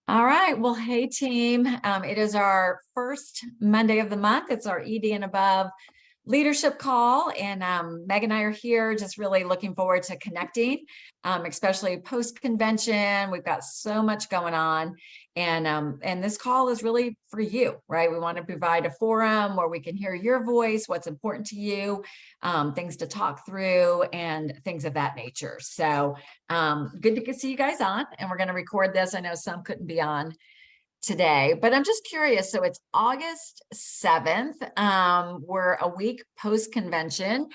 All right. Well, hey team. It is our first Monday of the month. It's our ED and above leadership call. And Meg and I are here just really looking forward to connecting, especially post-convention. We've got so much going on. And this call is really for you, right? We want to provide a forum where we can hear your voice, what's important to you, things to talk through, and things of that nature. So good to see you guys on, and we're going to record this. I know some couldn't be on today, but I'm just curious. So it's August 7th. We're a week post-convention.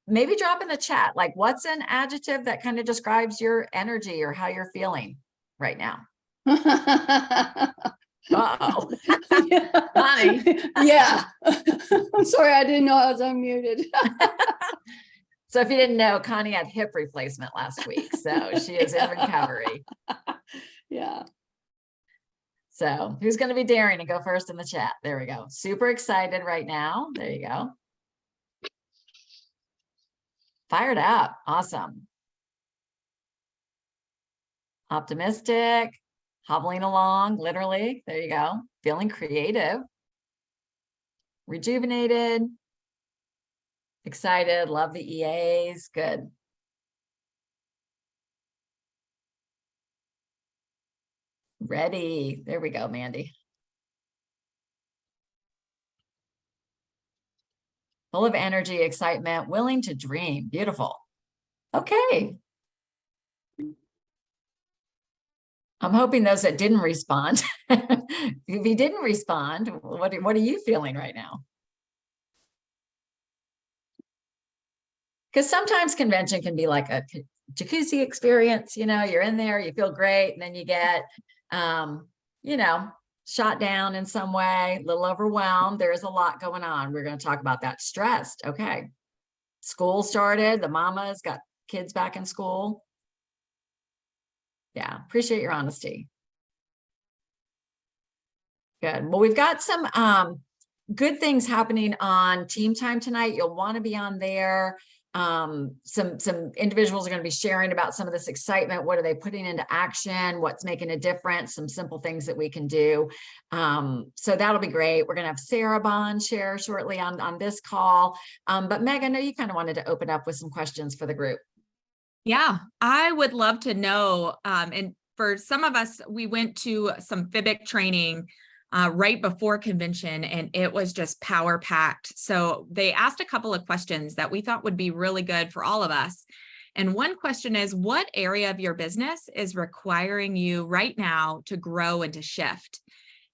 Maybe drop in the chat, like what's an adjective that kind of describes your energy or how you're feeling right now? Uh-oh. Connie. Yeah. I'm sorry, I didn't know I was unmuted. So if you didn't know, Connie had hip replacement last week, so she is in recovery. Yeah. So who's going to be daring to go first in the chat? There we go. Super excited right now. There you go. Fired up. Awesome. Optimistic, hobbling along, literally. There you go. Feeling creative, rejuvenated, excited, love the EAs. Good. Ready. There we go, Mandy. Full of energy, excitement, willing to dream. Beautiful. Okay. I'm hoping those that didn't respond, if you didn't respond, what are you feeling right now? Because sometimes convention can be like a jacuzzi experience, you know, you're in there, you feel great, and then you get, you know, shot down in some way, a little overwhelmed. There's a lot going on. We're going to talk about that. Stressed. Okay. School started, the mamas got kids back in school. Yeah, appreciate your honesty. Good. Well, we've got some good things happening on Team Time tonight. You'll want to be on there. Some individuals are going to be sharing about some of this excitement. What are they putting into action? What's making a difference? Some simple things that we can do. So that'll be great. We're going to have Sarah Bond share shortly on this call. But Meg, I know you kind of wanted to open up with some questions for the group. Yeah, I would love to know. And for some of us, we went to some FIBIC training right before convention, and it was just power packed. So they asked a couple of questions that we thought would be really good for all of us. And one question is, what area of your business is requiring you right now to grow and to shift?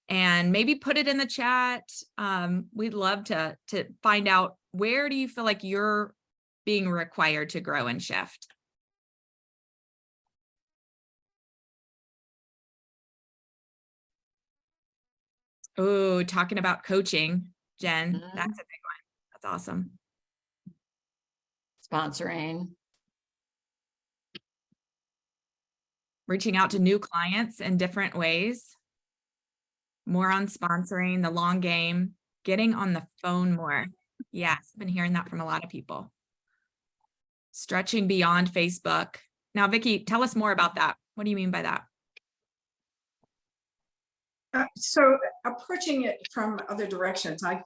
And maybe put it in the chat. We'd love to find out, where do you feel like you're being required to grow and shift? Oh, talking about coaching, Jen, that's a big one. That's awesome. Sponsoring. Reaching out to new clients in different ways. More on sponsoring, the long game, getting on the phone more. Yes, I've been hearing that from a lot of people. Stretching beyond Facebook. Now, Vicki, tell us more about that. What do you mean by that? So approaching it from other directions, I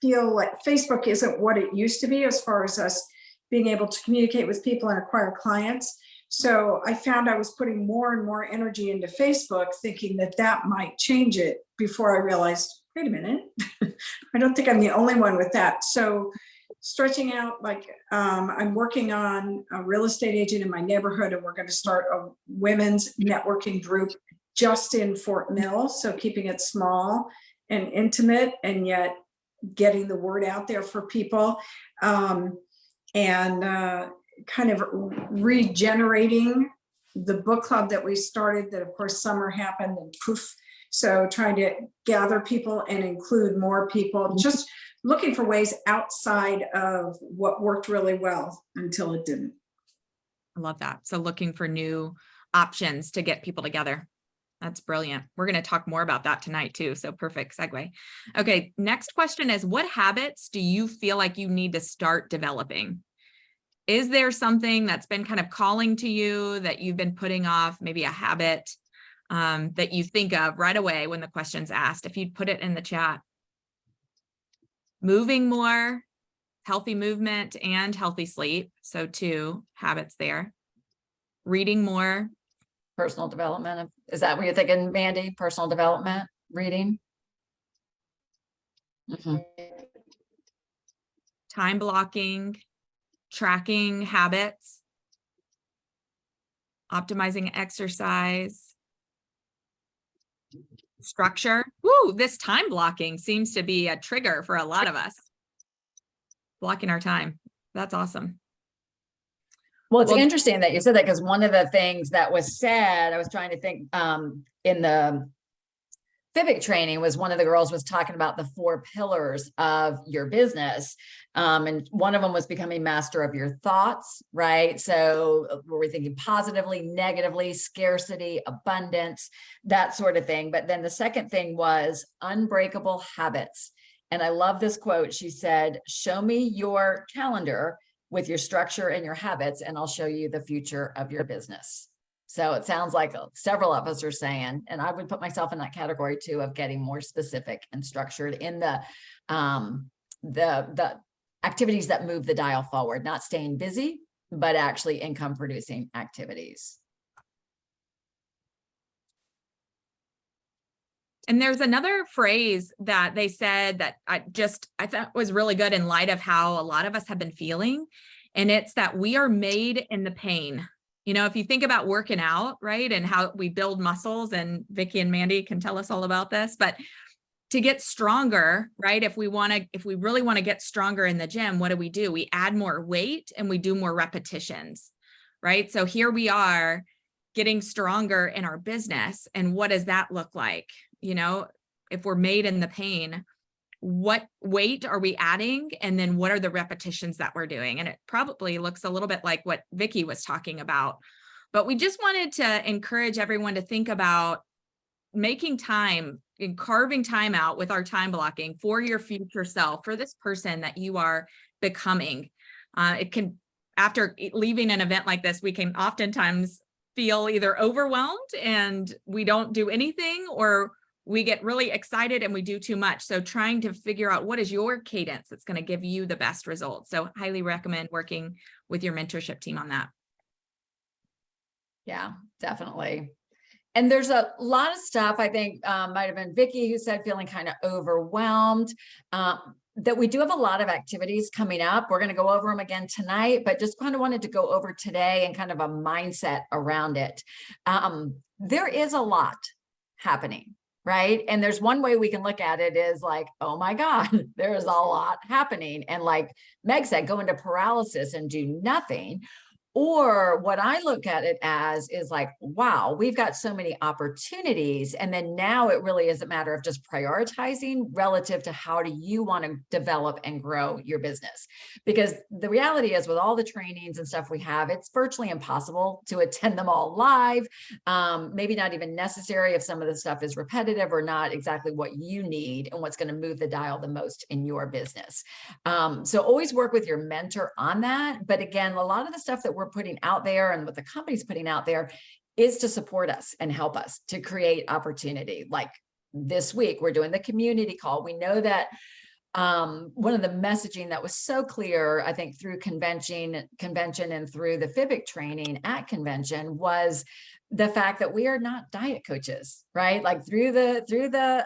feel like Facebook isn't what it used to be as far as us being able to communicate with people and acquire clients. So I found I was putting more and more energy into Facebook, thinking that that might change it, before I realized, wait a minute, I don't think I'm the only one with that. So stretching out, like I'm working on a real estate agent in my neighborhood, and we're going to start a women's networking group just in Fort Mill. So keeping it small and intimate, and yet getting the word out there for people, and kind of regenerating the book club that we started, that of course summer happened and poof. So trying to gather people and include more people, just looking for ways outside of what worked really well until it didn't. I love that. So looking for new options to get people together. That's brilliant. We're going to talk more about that tonight too. So perfect segue. Okay. Next question is, what habits do you feel like you need to start developing? Is there something that's been kind of calling to you that you've been putting off, maybe a habit that you think of right away when the question's asked? If you'd put it in the chat. Moving more, healthy movement and healthy sleep. So 2 habits there. Reading more. Personal development. Is that what you're thinking, Mandy? Personal development, reading? Mhm. Time blocking, tracking habits, optimizing exercise, structure. Woo, this time blocking seems to be a trigger for a lot of us. Blocking our time. That's awesome. Well, it's Well- interesting that you said that, because one of the things that was said, I was trying to think in the Fibic training, was one of the girls was talking about the 4 pillars of your business. And one of them was becoming master of your thoughts, right? So we're thinking positively, negatively, scarcity, abundance, that sort of thing. But then the second thing was unbreakable habits. And I love this quote. She said, "Show me your calendar with your structure and your habits, and I'll show you the future of your business." So it sounds like several of us are saying, and I would put myself in that category too, of getting more specific and structured in the activities that move the dial forward, not staying busy, but actually income producing activities. And there's another phrase that they said that I thought was really good in light of how a lot of us have been feeling. And it's that we are made in the pain. You know, if you think about working out, right, and how we build muscles, and Vicki and Mandy can tell us all about this, but to get stronger, right, if we really want to get stronger in the gym, what do? We add more weight and we do more repetitions, right? So here we are getting stronger in our business. And what does that look like? You know, if we're made in the pain, what weight are we adding? And then what are the repetitions that we're doing? And it probably looks a little bit like what Vicki was talking about, but we just wanted to encourage everyone to think about making time and carving time out with our time blocking for your future self, for this person that you are becoming. It can, after leaving an event like this, we can oftentimes feel either overwhelmed and we don't do anything, or we get really excited and we do too much. So trying to figure out what is your cadence that's going to give you the best results. So highly recommend working with your mentorship team on that. Yeah, definitely. And there's a lot of stuff, I think might have been Vicki who said feeling kind of overwhelmed, that we do have a lot of activities coming up. We're going to go over them again tonight, but just kind of wanted to go over today and kind of a mindset around it. There is a lot happening, right? And there's one way we can look at it is like, oh my God, there's a lot happening. And like Meg said, go into paralysis and do nothing. Or what I look at it as is like, wow, we've got so many opportunities. And then now it really is a matter of just prioritizing relative to how do you want to develop and grow your business? Because the reality is with all the trainings and stuff we have, it's virtually impossible to attend them all live. Maybe not even necessary if some of the stuff is repetitive or not exactly what you need and what's going to move the dial the most in your business. So always work with your mentor on that. But again, a lot of the stuff that we're putting out there and what the company's putting out there is to support us and help us to create opportunity. Like this week, we're doing the community call. We know that one of the messaging that was so clear, I think, through convention and through the Fibic training at convention was the fact that we are not diet coaches, right? Like through the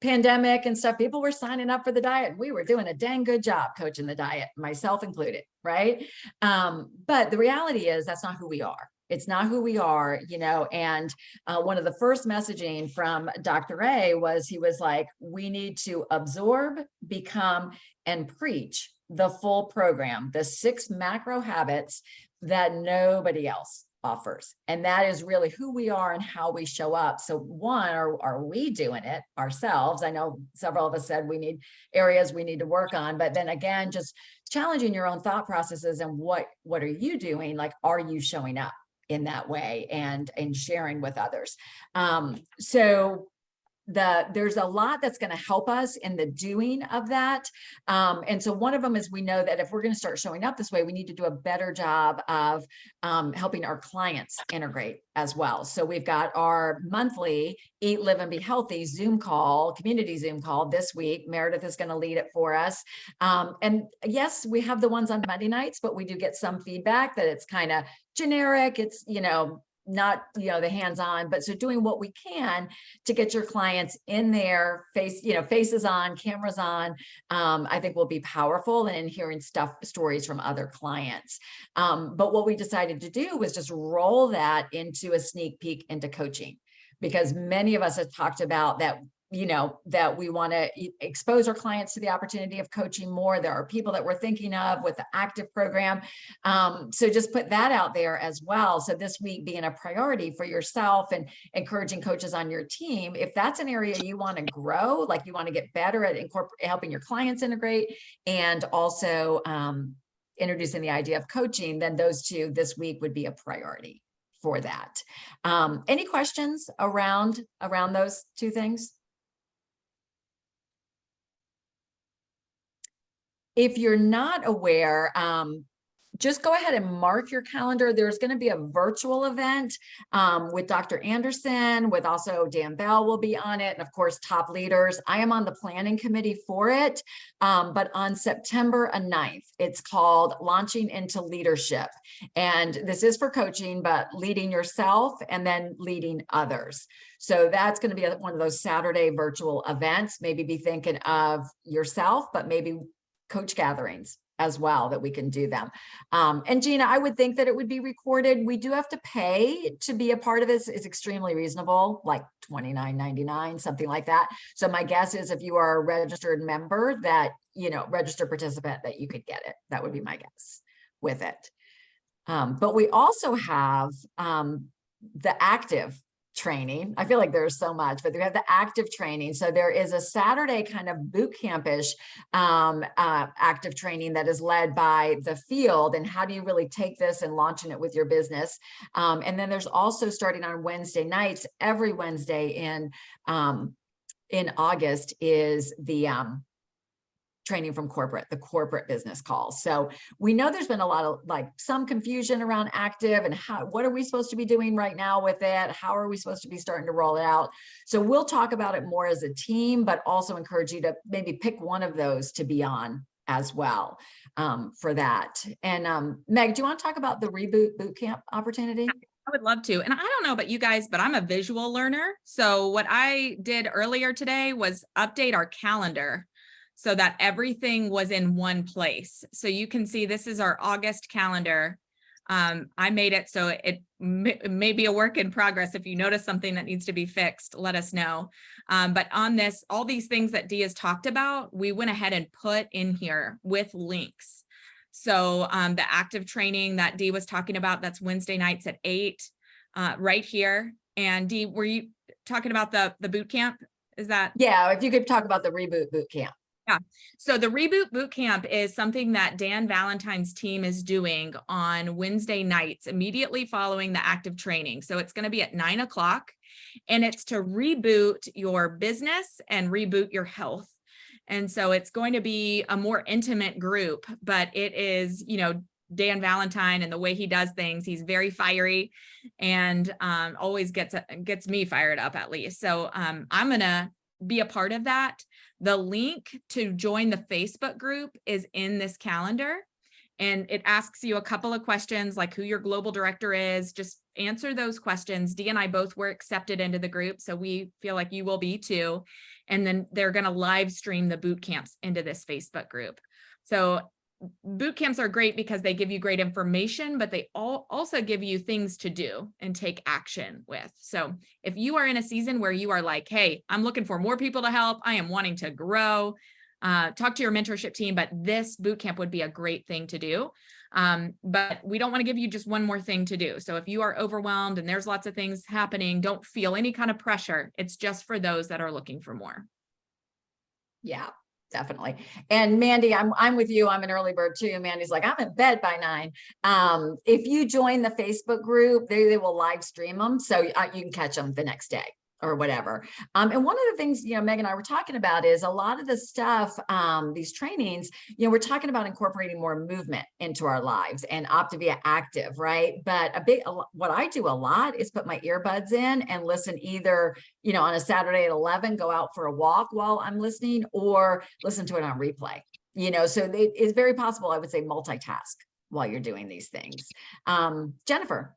pandemic and stuff, people were signing up for the diet. We were doing a dang good job coaching the diet, myself included, right? But the reality is that's not who we are. It's not who we are, you know, and one of the first messaging from Dr. A was, he was like, we need to absorb, become, and preach the full program, the 6 macro habits that nobody else offers. And that is really who we are and how we show up. So one, are we doing it ourselves? I know several of us said we need areas we need to work on, but then again, just challenging your own thought processes and what are you doing? Like, are you showing up in that way and sharing with others? So there's a lot that's going to help us in the doing of that. And so one of them is we know that if we're going to start showing up this way, we need to do a better job of helping our clients integrate as well. So we've got our monthly Eat, Live, and Be Healthy Zoom call, community Zoom call this week. Meredith is going to lead it for us. And yes, we have the ones on Monday nights, but we do get some feedback that it's kind of generic. It's, not, the hands-on, but so doing what we can to get your clients in there, faces on, cameras on, I think will be powerful, and hearing stories from other clients. But what we decided to do was just roll that into a sneak peek into coaching, because many of us have talked about that, that we want to expose our clients to the opportunity of coaching more. There are people that we're thinking of with the active program. So just put that out there as well. So this week being a priority for yourself and encouraging coaches on your team, if that's an area you want to grow, like you want to get better at helping your clients integrate, and also introducing the idea of coaching, then those two this week would be a priority for that. Any questions around those two things? If you're not aware, just go ahead and mark your calendar. There's going to be a virtual event with Dr. Anderson, with also Dan Bell will be on it, and of course, top leaders. I am on the planning committee for it, but on September 9th, it's called Launching into Leadership. And this is for coaching, but leading yourself and then leading others. So that's going to be one of those Saturday virtual events. Maybe be thinking of yourself, but maybe coach gatherings as well, that we can do them. And Gina, I would think that it would be recorded. We do have to pay to be a part of this. It's extremely reasonable, like $29.99, something like that. So my guess is if you are a registered member that, registered participant, that you could get it. That would be my guess with it. But we also have the active training. I feel like there's so much, but we have the active training. So there is a Saturday kind of boot campish active training that is led by the field, and how do you really take this and launching it with your business. And then there's also, starting on Wednesday nights, every Wednesday in August, is the training from the corporate business calls. So we know there's been a lot of some confusion around active and what are we supposed to be doing right now with it? How are we supposed to be starting to roll it out? So we'll talk about it more as a team, but also encourage you to maybe pick one of those to be on as well for that. And Meg, do you want to talk about the Reboot Bootcamp opportunity? I would love to. And I don't know about you guys, but I'm a visual learner. So what I did earlier today was update our calendar so that everything was in one place. So you can see this is our August calendar. I made it so it may be a work in progress. If you notice something that needs to be fixed, let us know. But on this, all these things that Dee has talked about, we went ahead and put in here with links. So the active training that Dee was talking about, that's Wednesday nights at 8, right here. And Dee, were you talking about the boot camp? Is that? Yeah, if you could talk about the Reboot Bootcamp. Yeah. So the Reboot Bootcamp is something that Dan Valentine's team is doing on Wednesday nights, immediately following the active training. So it's going to be at 9 o'clock, and it's to reboot your business and reboot your health. And so it's going to be a more intimate group, but it is, Dan Valentine and the way he does things, he's very fiery and always gets me fired up, at least. So I'm going to be a part of that. The link to join the Facebook group is in this calendar, and it asks you a couple of questions like who your global director is. Just answer those questions. Dee and I both were accepted into the group, so we feel like you will be too. And then they're going to live stream the boot camps into this Facebook group. So boot camps are great because they give you great information, but they also give you things to do and take action with. So if you are in a season where you are like, hey, I'm looking for more people to help, I am wanting to grow, talk to your mentorship team, but this boot camp would be a great thing to do. But we don't want to give you just one more thing to do. So if you are overwhelmed and there's lots of things happening, don't feel any kind of pressure. It's just for those that are looking for more. Yeah. Definitely. And Mandy, I'm with you. I'm an early bird too. Mandy's like, I'm in bed by 9. If you join the Facebook group, they will live stream them. So you can catch them the next day or whatever. And one of the things, Meg and I were talking about is a lot of the stuff, these trainings, we're talking about incorporating more movement into our lives and Optavia Active, right? But what I do a lot is put my earbuds in and listen either, on a Saturday at 11, go out for a walk while I'm listening, or listen to it on replay, so it's very possible, I would say, multitask while you're doing these things. Jennifer.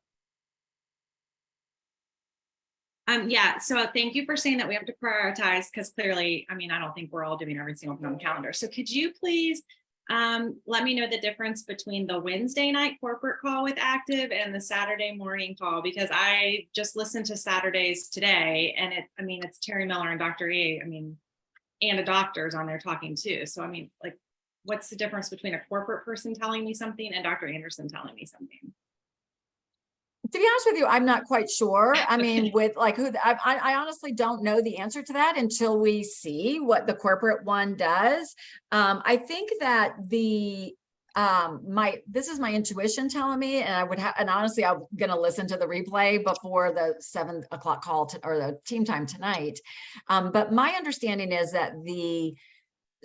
Yeah, so thank you for saying that we have to prioritize, because clearly, I don't think we're all doing every single thing on the calendar. So could you please let me know the difference between the Wednesday night corporate call with Active and the Saturday morning call? Because I just listened to Saturdays today, and it's Terry Miller and Dr. A, and a doctor's on there talking too. So what's the difference between a corporate person telling me something and Dr. Anderson telling me something? To be honest with you, I'm not quite sure. With who, I honestly don't know the answer to that until we see what the corporate one does. I think that this is my intuition telling me, and honestly, I'm going to listen to the replay before the 7 o'clock call or the team time tonight. But my understanding is that the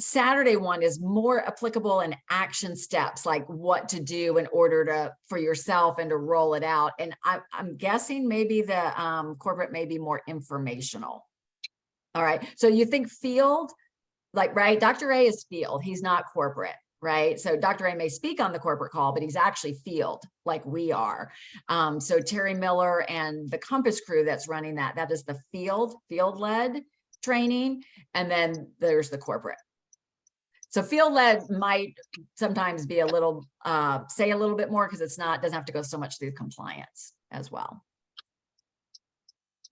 Saturday one is more applicable in action steps, like what to do in order for yourself and to roll it out. And I'm guessing maybe the corporate may be more informational. All right. So you think field, right? Dr. A is field. He's not corporate, right? So Dr. A may speak on the corporate call, but he's actually field like we are. So Terry Miller and the Compass crew that's running that is the field-led training. And then there's the corporate. So field-led might sometimes be a little, say a little bit more, because doesn't have to go so much through compliance as well.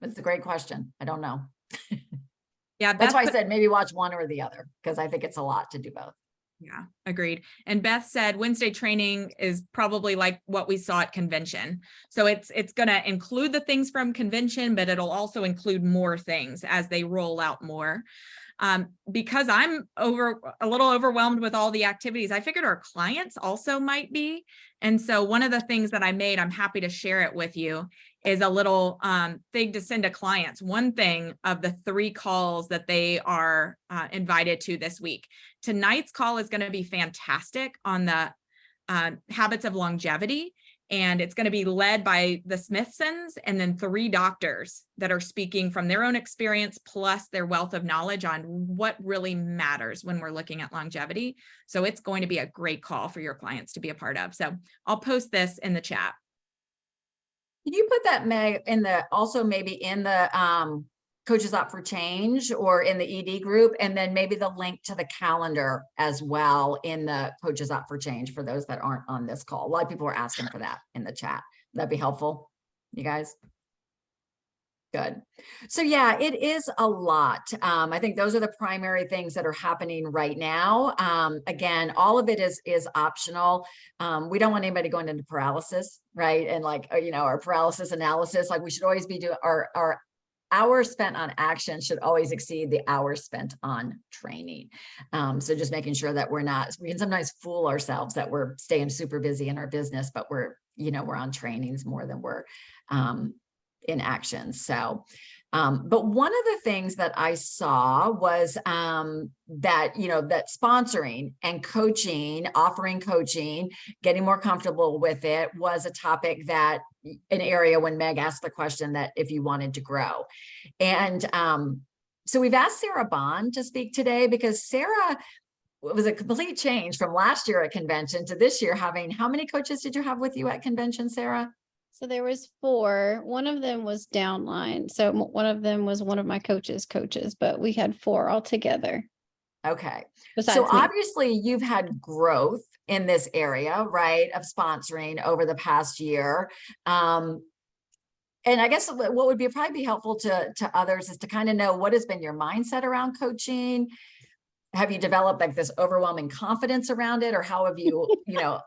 But it's a great question. I don't know. Yeah, That's why I said maybe watch one or the other, because I think it's a lot to do both. Yeah, agreed. And Beth said Wednesday training is probably like what we saw at convention. So it's going to include the things from convention, but it'll also include more things as they roll out more. Because I'm a little overwhelmed with all the activities, I figured our clients also might be. And so one of the things that I'm happy to share it with you, is a little thing to send to clients. One thing of the 3 calls that they are invited to this week. Tonight's call is going to be fantastic on the habits of longevity. And it's going to be led by the Smithsons, and then 3 doctors that are speaking from their own experience, plus their wealth of knowledge on what really matters when we're looking at longevity. So it's going to be a great call for your clients to be a part of. So I'll post this in the chat. Can you put that, Meg, also maybe in the Coaches Up for Change or in the ED group, and then maybe the link to the calendar as well in the Coaches Up for Change for those that aren't on this call? A lot of people are asking for that in the chat. That'd be helpful, you guys. Good. So yeah, it is a lot. I think those are the primary things that are happening right now. Again, all of it is optional. We don't want anybody going into paralysis, right? And our paralysis analysis, we should always be doing our hours spent on action should always exceed the hours spent on training. So just making sure that we can sometimes fool ourselves that we're staying super busy in our business, but we're on trainings more than we're in action. So, but one of the things that I saw was that sponsoring and coaching, offering coaching, getting more comfortable with it was a topic that an area when Meg asked the question that if you wanted to grow. And so we've asked Sarah Bond to speak today, because Sarah, it was a complete change from last year at convention to this year having, how many coaches did you have with you at convention, Sarah? So there was 4. One of them was downline. So one of them was one of my coaches, but we had 4 altogether. Okay. Besides So me. obviously you've had growth in this area, right, of sponsoring over the past year. And I guess what would probably be helpful to others is to kind of know what has been your mindset around coaching. Have you developed this overwhelming confidence around it, or how have you,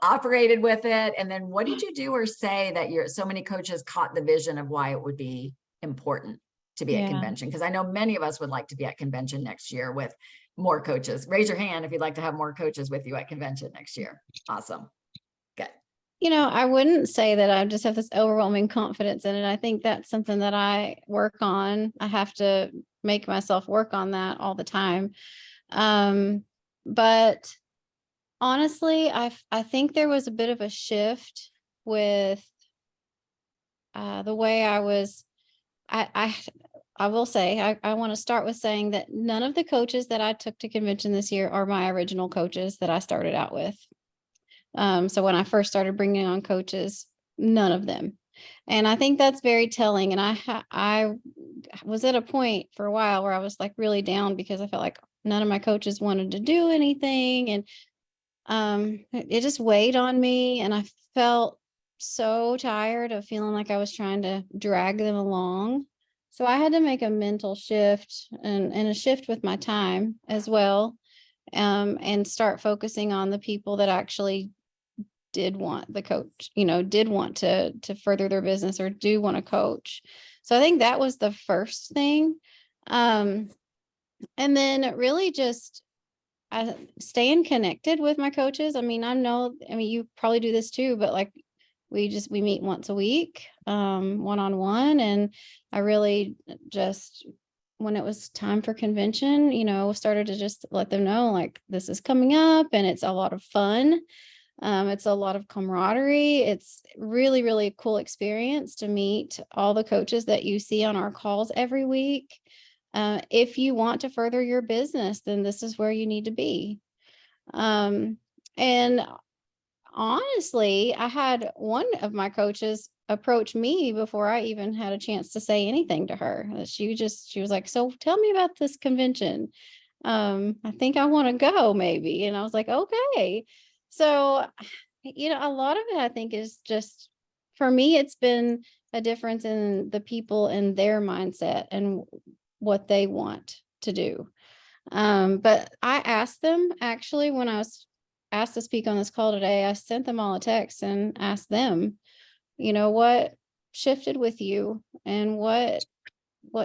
operated with it? And then what did you do or say that so many coaches caught the vision of why it would be important to be at convention? Because I know many of us would like to be at convention next year with more coaches. Raise your hand if you'd like to have more coaches with you at convention next year. Awesome. Good. I wouldn't say that I just have this overwhelming confidence in it. I think that's something that I work on. I have to make myself work on that all the time. But honestly, I think there was a bit of a shift with the way I was. I will say, I want to start with saying that none of the coaches that I took to convention this year are my original coaches that I started out with. So when I first started bringing on coaches, none of them. And I think that's very telling. And I was at a point for a while where I was like really down because I felt like none of my coaches wanted to do anything. And it just weighed on me. And I felt so tired of feeling like I was trying to drag them along. So I had to make a mental shift and a shift with my time as well. And start focusing on the people that actually did want the coach, did want to further their business or do want to coach. So I think that was the first thing. And then really just staying connected with my coaches. I mean, you probably do this too, but like we meet once a week, one-on-one. And I really just, when it was time for convention, started to just let them know like this is coming up and it's a lot of fun. It's a lot of camaraderie. It's really, really a cool experience to meet all the coaches that you see on our calls every week. If you want to further your business, then this is where you need to be. And honestly, I had one of my coaches approach me before I even had a chance to say anything to her. She was like, so tell me about this convention. I think I want to go maybe. And I was like, okay. So, a lot of it, I think, is just, for me, it's been a difference in the people and their mindset and what they want to do. But I asked them, actually, when I was asked to speak on this call today, I sent them all a text and asked them, what shifted with you and what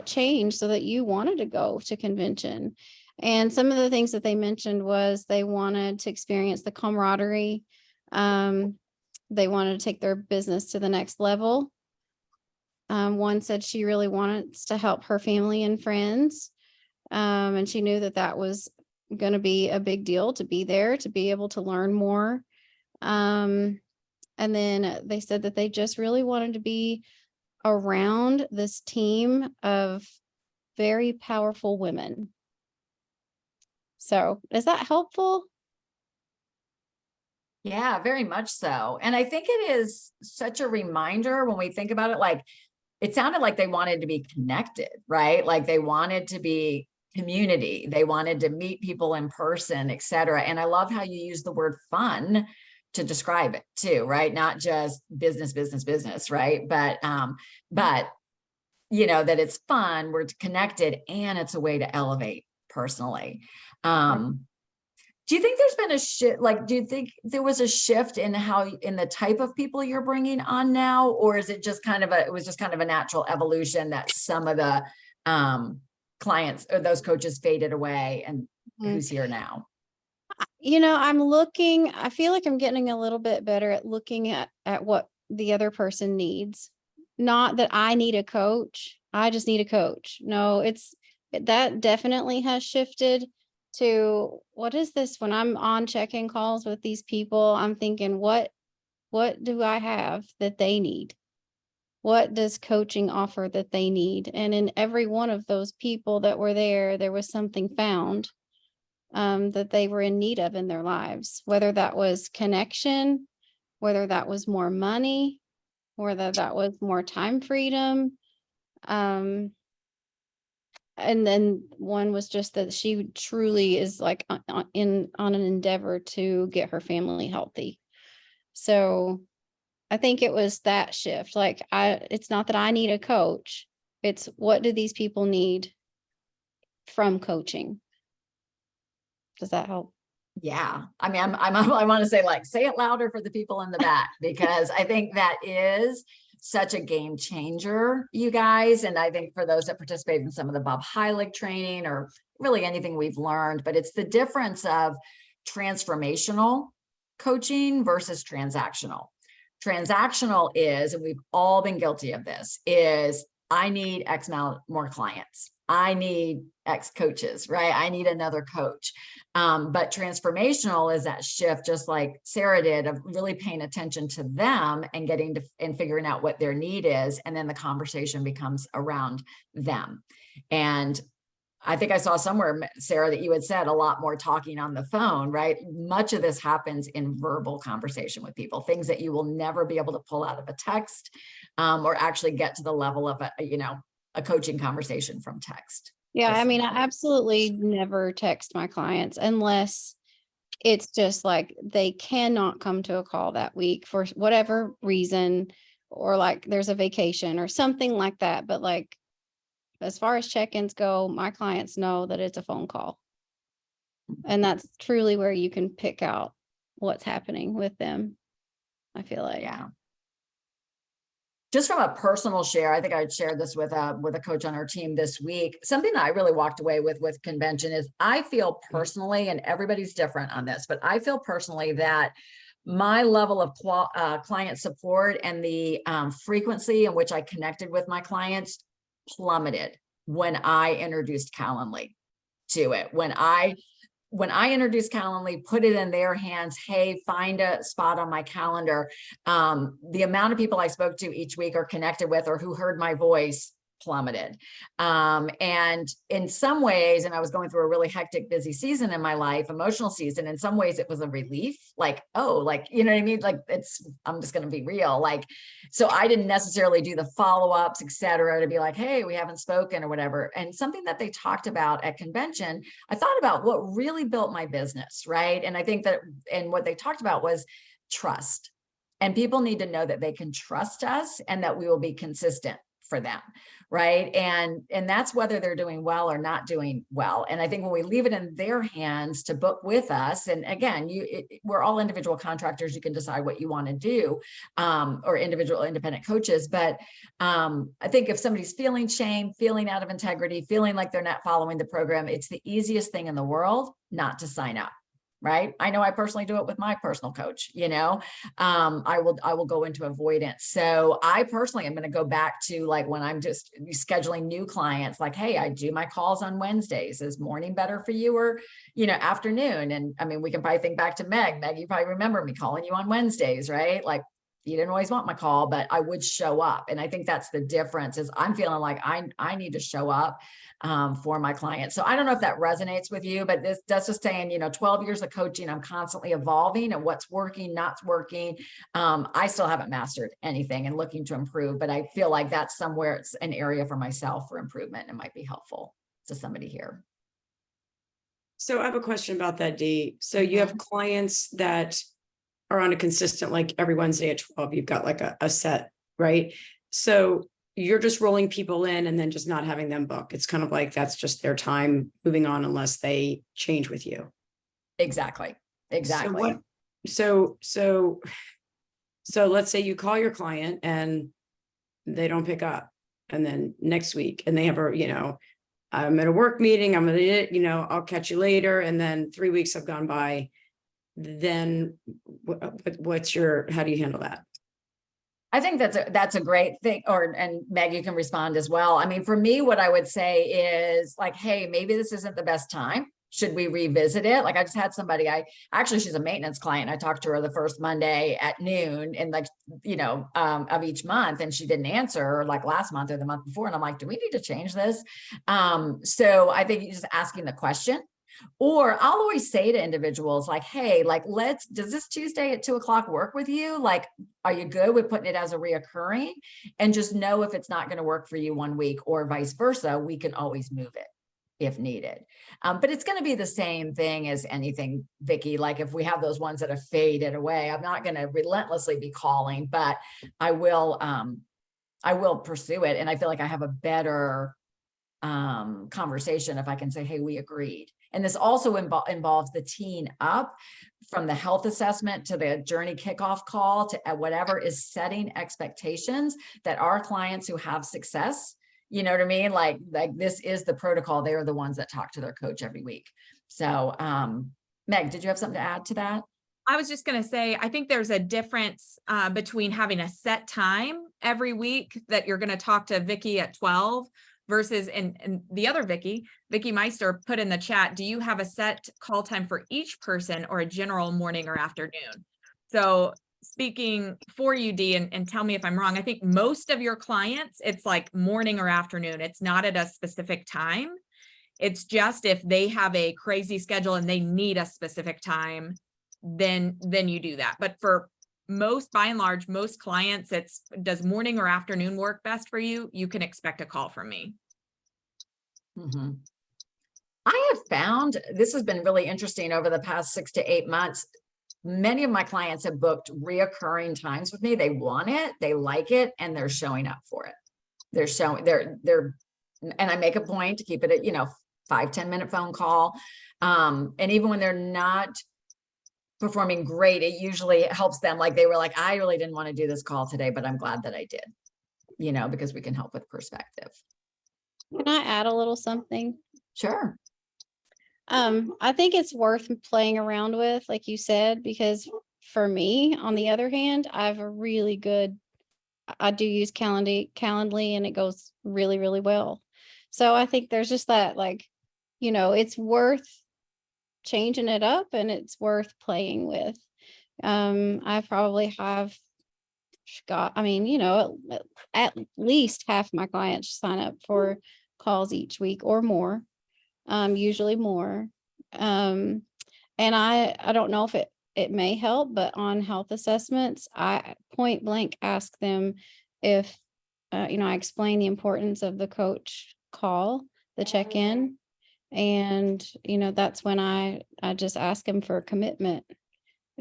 changed so that you wanted to go to convention. And some of the things that they mentioned was they wanted to experience the camaraderie. They wanted to take their business to the next level. One said she really wants to help her family and friends. And she knew that was going to be a big deal to be there, to be able to learn more. And then they said that they just really wanted to be around this team of very powerful women. So is that helpful? Yeah, very much so. And I think it is such a reminder when we think about it, like it sounded like they wanted to be connected, right? Like they wanted to be community. They wanted to meet people in person, et cetera. And I love how you use the word fun to describe it too, right? Not just business, right? But that it's fun, we're connected, and it's a way to elevate personally. Do you think there's been a shift? Like, do you think there was a shift in the type of people you're bringing on now? Or is it just it was just kind of a natural evolution that some of the clients or those coaches faded away and who's here now? I feel like I'm getting a little bit better at looking at what the other person needs. Not that I need a coach. I just need a coach. No, that definitely has shifted to what is this? When I'm on check-in calls with these people, I'm thinking, what do I have that they need? What does coaching offer that they need? And in every one of those people that were there was something found that they were in need of in their lives, whether that was connection, whether that was more money, whether that was more time freedom. And then one was just that she truly is like on an endeavor to get her family healthy. So I think it was that shift. Like it's not that I need a coach. It's what do these people need from coaching? Does that help? Yeah. I mean, I want to say it louder for the people in the back, because I think that is such a game changer, you guys. And I think for those that participate in some of the Bob Heilig training or really anything we've learned, but it's the difference of transformational coaching versus transactional. Transactional is, and we've all been guilty of this, is I need X amount more clients. I need X coaches, right? I need another coach. But transformational is that shift, just like Sarah did, of really paying attention to them and getting to and figuring out what their need is. And then the conversation becomes around them. And I think I saw somewhere, Sarah, that you had said a lot more talking on the phone, right? Much of this happens in verbal conversation with people, things that you will never be able to pull out of a text, or actually get to the level of a coaching conversation from text. Yeah, I mean, I Definitely. absolutely never text my clients unless it's just like they cannot come to a call that week for whatever reason, or like there's a vacation or something like that. But like, as far as check-ins go, my clients know that it's a phone call. And that's truly where you can pick out what's happening with them, I feel like. Yeah. Just from a personal share, I think I shared this with a coach on our team this week. Something that I really walked away with convention is I feel personally, and everybody's different on this, but I feel personally that my level of client support and the frequency in which I connected with my clients plummeted when I introduced Calendly to it. When I introduced Calendly, put it in their hands, hey, find a spot on my calendar. The amount of people I spoke to each week or connected with or who heard my voice plummeted. And in some ways, and I was going through a really hectic, busy season in my life, emotional season, in some ways it was a relief, like, oh, like, you know what I mean? Like I'm just going to be real. Like, so I didn't necessarily do the follow-ups, et cetera, to be like, hey, we haven't spoken or whatever. And something that they talked about at convention, I thought about what really built my business, right? And I think that, and what they talked about was trust. And people need to know that they can trust us and that we will be consistent for them, right? And that's whether they're doing well or not doing well. And I think when we leave it in their hands to book with us, and again, we're all individual contractors, you can decide what you want to do, or individual independent coaches. But I think if somebody's feeling shame, feeling out of integrity, feeling like they're not following the program, it's the easiest thing in the world not to sign up. Right. I know I personally do it with my personal coach, I will go into avoidance. So I personally am going to go back to like when I'm just scheduling new clients, like, hey, I do my calls on Wednesdays. Is morning better for you or, afternoon? And I mean, we can probably think back to Meg. Meg, you probably remember me calling you on Wednesdays, right? Like you didn't always want my call, but I would show up. And I think that's the difference is I'm feeling like I need to show up for my clients. So I don't know if that resonates with you, but that's just saying, 12 years of coaching, I'm constantly evolving and what's working, not working. I still haven't mastered anything and looking to improve, but I feel like that's somewhere it's an area for myself for improvement and might be helpful to somebody here. So I have a question about that, Dee. So you have clients that are on a consistent, like every Wednesday at 12, you've got like a set, right? So you're just rolling people in and then just not having them book. It's kind of like, that's just their time moving on unless they change with you. Exactly. So let's say you call your client and they don't pick up. And then next week, and they have I'm at a work meeting, I'll catch you later. And then 3 weeks have gone by. Then how do you handle that? I think that's a great thing. And Meg, you can respond as well. I mean, for me, what I would say is like, hey, maybe this isn't the best time. Should we revisit it? Like I just had somebody, she's a maintenance client. I talked to her the first Monday at noon and of each month, and she didn't answer like last month or the month before. And I'm like, do we need to change this? So I think you're just asking the question. Or I'll always say to individuals like, hey, like, does this Tuesday at 2:00 work with you? Like, are you good with putting it as a reoccurring? And just know if it's not going to work for you one week or vice versa, we can always move it if needed. But it's going to be the same thing as anything, Vicki. Like if we have those ones that have faded away, I'm not going to relentlessly be calling, but I will pursue it. And I feel like I have a better conversation if I can say, hey, we agreed. And this also involves the teeing up from the health assessment to the journey kickoff call to whatever is setting expectations that our clients who have success, you know what I mean? Like this is the protocol. They are the ones that talk to their coach every week. So Meg, did you have something to add to that? I was just gonna say, I think there's a difference between having a set time every week that you're gonna talk to Vicky at 12 versus, and the other Vicky Meister put in the chat, do you have a set call time for each person or a general morning or afternoon? So speaking for you, Dee, and tell me if I'm wrong, I think most of your clients, it's like morning or afternoon. It's not at a specific time. It's just if they have a crazy schedule and they need a specific time, then you do that. But for most, by and large, most clients, it's, does morning or afternoon work best for you? You can expect a call from me. Mhm. I have found this has been really interesting over the past 6 to 8 months. Many of my clients have booked reoccurring times with me. They want it, they like it, and they're showing up for it. They're showing, and I make a point to keep it at, 5-10 minute phone call. And even when they're not performing great, it usually helps them. Like they were like, I really didn't want to do this call today, but I'm glad that I did, because we can help with perspective. Can I add a little something? Sure. I think it's worth playing around with, like you said, because for me, on the other hand, I have a really good, I do use Calendly and it goes really, really well. So I think there's just that, like, it's worth changing it up and it's worth playing with. I probably have got, at least half my clients sign up for calls each week or more. Usually more. And I don't know if it may help, but on health assessments, I point blank ask them if, I explain the importance of the coach call, the check-in. And, that's when I just ask them for a commitment.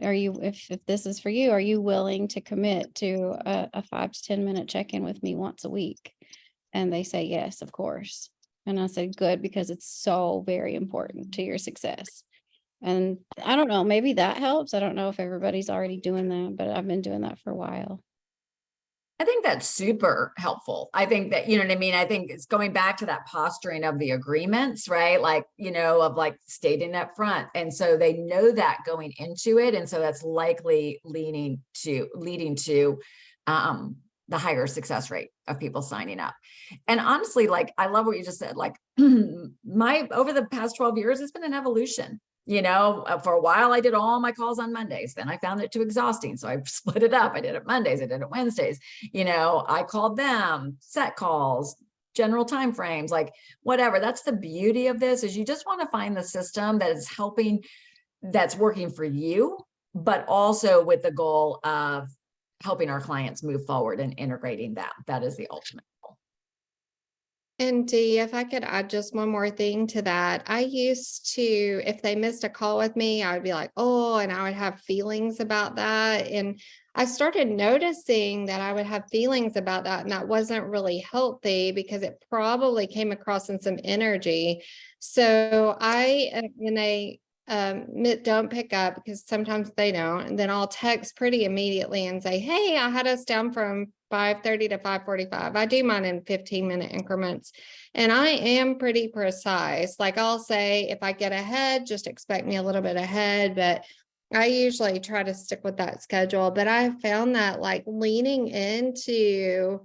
Are you, if this is for you, are you willing to commit to a 5 to 10 minute check-in with me once a week? And they say, yes, of course. And I said, good, because it's so very important to your success. And I don't know, maybe that helps. I don't know if everybody's already doing that, but I've been doing that for a while. I think that's super helpful. I think that, you know what I mean? I think it's going back to that posturing of the agreements, right? Like, of like stating up front. And so they know that going into it. And so that's likely leading to the higher success rate of people signing up. And honestly, like, I love what you just said, like over the past 12 years, it's been an evolution. For a while I did all my calls on Mondays. Then I found it too exhausting. So I split it up. I did it Mondays. I did it Wednesdays. I called them set calls, general timeframes, like whatever. That's the beauty of this, is you just want to find the system that is helping, that's working for you, but also with the goal of helping our clients move forward and integrating that. That is the ultimate goal. And Dee, if I could add just one more thing to that, I used to, if they missed a call with me, I would be like, oh, and I would have feelings about that. And I started noticing that I would have feelings about that, and that wasn't really healthy because it probably came across in some energy. So when they don't pick up, because sometimes they don't, and then I'll text pretty immediately and say, hey, I had us down from 5:30 to 5:45. I do mine in 15-minute increments. And I am pretty precise. Like I'll say, if I get ahead, just expect me a little bit ahead. But I usually try to stick with that schedule. But I found that like leaning into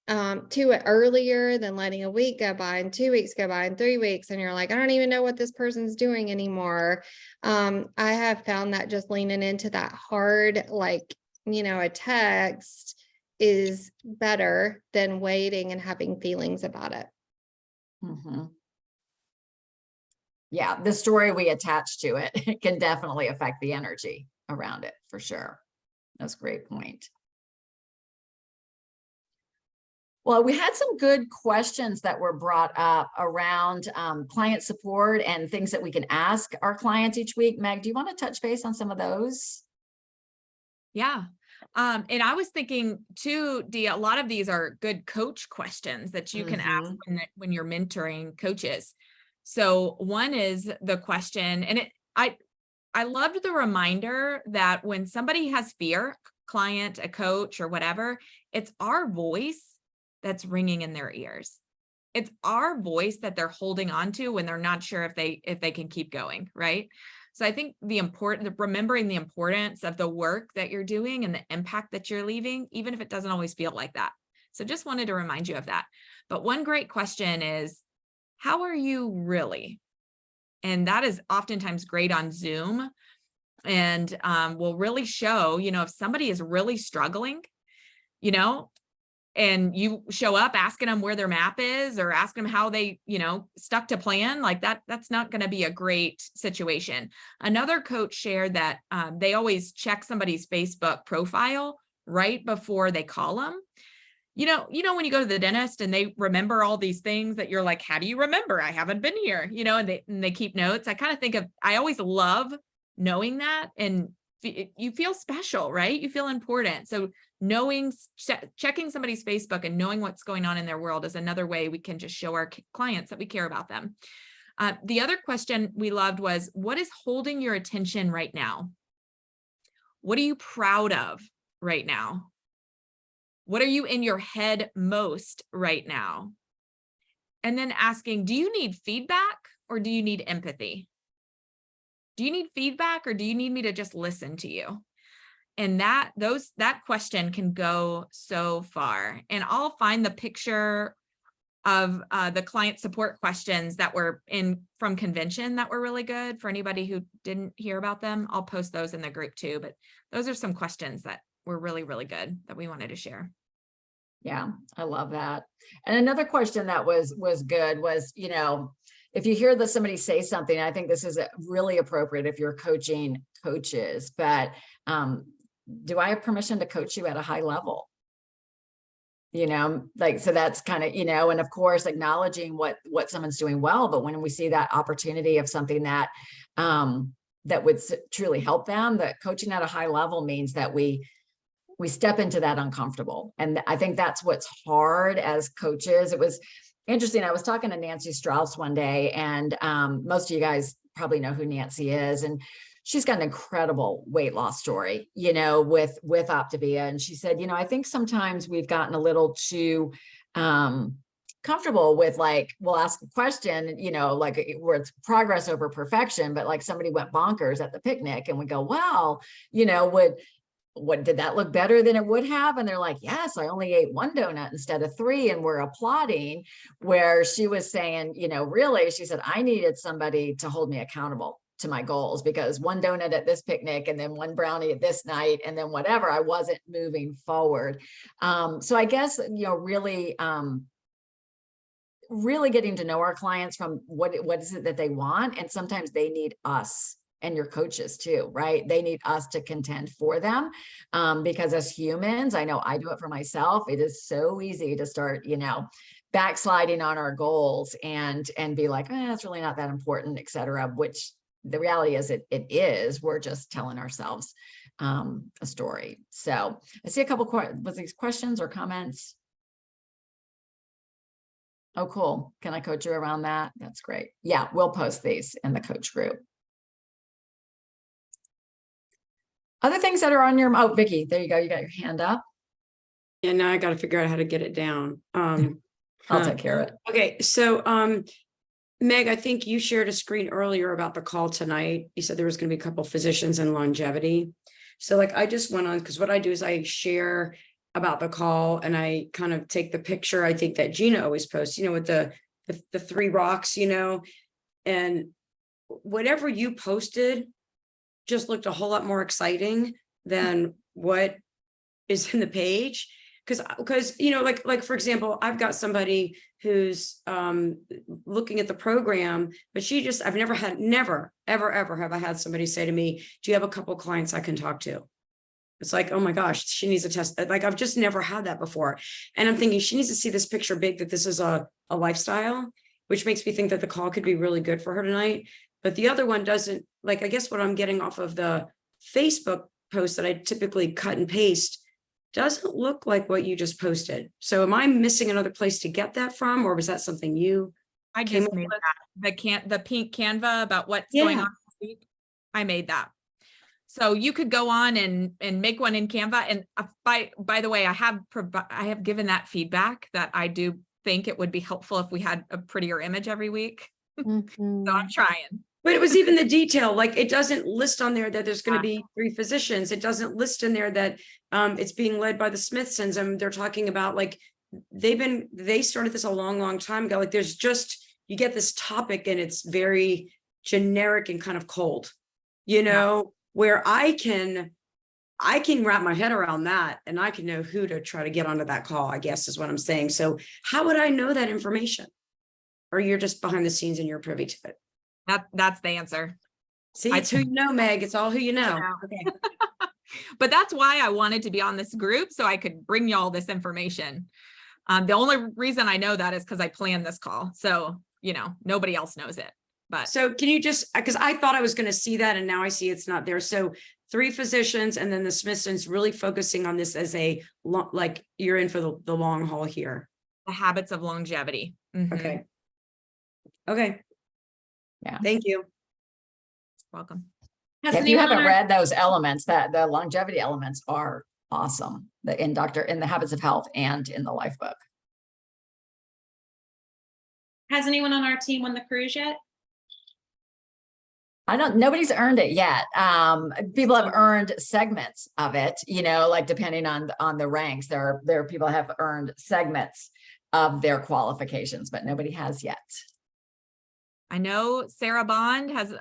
to it earlier than letting a week go by and 2 weeks go by and 3 weeks, and you're like, I don't even know what this person's doing anymore. I have found that just leaning into that hard, like, a text is better than waiting and having feelings about it. Mm-hmm. Yeah, the story we attach to it can definitely affect the energy around it, for sure. That's a great point. Well, we had some good questions that were brought up around client support and things that we can ask our clients each week. Meg, do you want to touch base on some of those? Yeah. And I was thinking too, Dee, a lot of these are good coach questions that you can ask when you're mentoring coaches. So one is the question, and I loved the reminder that when somebody has fear, client, a coach, or whatever, it's our voice that's ringing in their ears. It's our voice that they're holding on to when they're not sure if they can keep going, right? So I think remembering the importance of the work that you're doing and the impact that you're leaving, even if it doesn't always feel like that. So just wanted to remind you of that. But one great question is, how are you really? And that is oftentimes great on Zoom, and will really show, if somebody is really struggling, and you show up asking them where their map is or asking them how they, stuck to plan, like that's not going to be a great situation. Another coach shared that they always check somebody's Facebook profile right before they call them. When you go to the dentist and they remember all these things that you're like, how do you remember? I haven't been here, and they keep notes. I always love knowing that, and you feel special, right? You feel important. So checking somebody's Facebook and knowing what's going on in their world is another way we can just show our clients that we care about them. The other question we loved was, what is holding your attention right now? What are you proud of right now? What are you in your head most right now? And then asking, do you need feedback or do you need empathy? Do you need feedback or do you need me to just listen to you? And that question can go so far. And I'll find the picture of the client support questions that were from convention that were really good for anybody who didn't hear about them. I'll post those in the group too, but those are some questions that were really, really good that we wanted to share. Yeah, I love that. And another question that was good was, if you hear somebody say something, I think this is really appropriate if you're coaching coaches, but do I have permission to coach you at a high level? So that's kind of, and of course, acknowledging what someone's doing well, but when we see that opportunity of something that would truly help them, that coaching at a high level means that we step into that uncomfortable. And I think that's what's hard as coaches. It was interesting. I was talking to Nancy Strauss one day, and most of you guys probably know who Nancy is. And she's got an incredible weight loss story, with Optavia. And she said, I think sometimes we've gotten a little too comfortable with, like, we'll ask a question, like where it's progress over perfection, but like somebody went bonkers at the picnic and we go, well, what did that look better than it would have? And they're like, yes, I only ate 1 donut instead of 3. And we're applauding, where she was saying, really, she said, I needed somebody to hold me accountable to my goals, because 1 donut at this picnic and then 1 brownie at this night and then whatever, I wasn't moving forward. So I guess, really getting to know our clients from what is it that they want. And sometimes they need us and your coaches too, right? They need us to contend for them, because as humans, I know I do it for myself. It is so easy to start, backsliding on our goals and be like, it's really not that important, et cetera, which the reality is it is. We're just telling ourselves a story. So I see a couple was these questions or comments? Oh, cool. Can I coach you around that? That's great. Yeah, we'll post these in the coach group. Other things that are on your, Vicki, there you go. You got your hand up. Yeah, now I got to figure out how to get it down. I'll take care of it. Okay. So, Meg, I think you shared a screen earlier about the call tonight. You said there was going to be a couple of physicians and longevity. So I just went on, because what I do is I share about the call and I kind of take the picture. I think that Gina always posts, with the 3 rocks, and whatever you posted just looked a whole lot more exciting than what is in the page. Because like for example, I've got somebody who's looking at the program, but I've never ever have I had somebody say to me, do you have a couple clients I can talk to? It's like, oh my gosh, she needs a test. Like, I've just never had that before. And I'm thinking she needs to see this picture big, that this is a lifestyle, which makes me think that the call could be really good for her tonight. But the other one doesn't, I guess what I'm getting off of the Facebook post that I typically cut and paste doesn't look like what you just posted. So am I missing another place to get that from, or was that something you? I just made that. The pink Canva about what's going on this week. I made that. So you could go on and make one in Canva. And by the way, I have given that feedback that I do think it would be helpful if we had a prettier image every week. So I'm trying. But it was even the detail, like it doesn't list on there that there's gonna be 3 physicians. It doesn't list in there that it's being led by the Smithsons, and they're talking about like, they started this a long, long time ago. Like there's just, you get this topic and it's very generic and kind of cold, you know, where I can wrap my head around that and I can know who to try to get onto that call, I guess is what I'm saying. So how would I know that information? Or you're just behind the scenes and you're privy to it? That's the answer. See, it's who you know, Meg. It's all who you know. Okay. But that's why I wanted to be on this group, so I could bring y'all this information. The only reason I know that is because I planned this call. So, you know, nobody else knows it. But So can you just, because I thought I was going to see that and now I see it's not there. So 3 physicians and then the Smithsons really focusing on this as a, like you're in for the long haul here. the habits of longevity. Mhm. Okay. Okay. Yeah. Thank you. Welcome. Has If you anyone on haven't our- read those elements, that the longevity elements are awesome. In the Habits of Health and in the Life book. Has anyone on our team won the cruise yet? Nobody's earned it yet. People have earned segments of it, you know, like depending on the ranks, there are people have earned segments of their qualifications, but nobody has yet. I know Sarah Bond has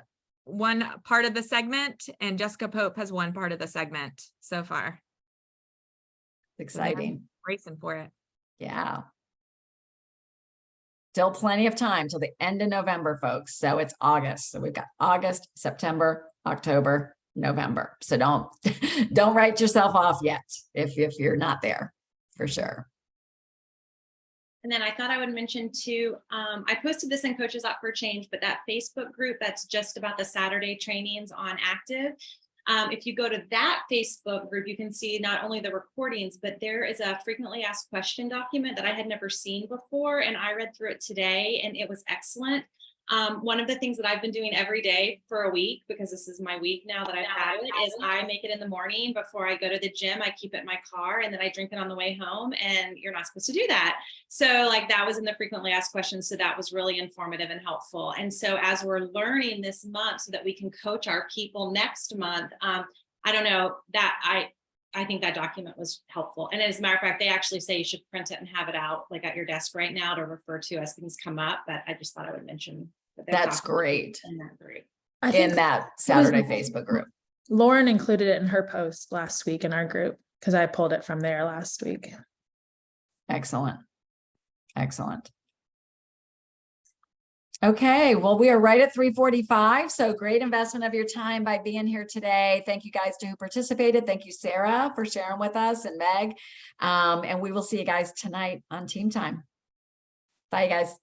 one part of the segment and Jessica Pope has one part of the segment so far. Exciting. Racing for it. Yeah. Still plenty of time till the end of November, folks. So it's August. So we've got August, September, October, November. So don't write yourself off yet if you're not there, for sure. And then I thought I would mention too, I posted this in Coaches Up for Change, but that Facebook group that's just about the Saturday trainings on Active. If you go to that Facebook group, you can see not only the recordings, but there is a frequently asked question document that I had never seen before. And I read through it today and it was excellent. One of the things that I've been doing every day for a week, because this is my week now that I've had it, is I make it in the morning before I go to the gym. I keep it in my car and then I drink it on the way home, and you're not supposed to do that. So like that was in the frequently asked questions. So that was really informative and helpful. And so as we're learning this month so that we can coach our people next month, I don't know that I think that document was helpful. And as a matter of fact, they actually say you should print it and have it out like at your desk right now to refer to as things come up. But I just thought I would mention that. That's great. In that group. I think In that Saturday Facebook group. Lauren included it in her post last week in our group because I pulled it from there last week. Excellent. Excellent. Okay, well, we are right at 3:45. So great investment of your time by being here today. Thank you guys to who participated. Thank you, Sarah, for sharing with us, and Meg. And we will see you guys tonight on Team Time. Bye, guys.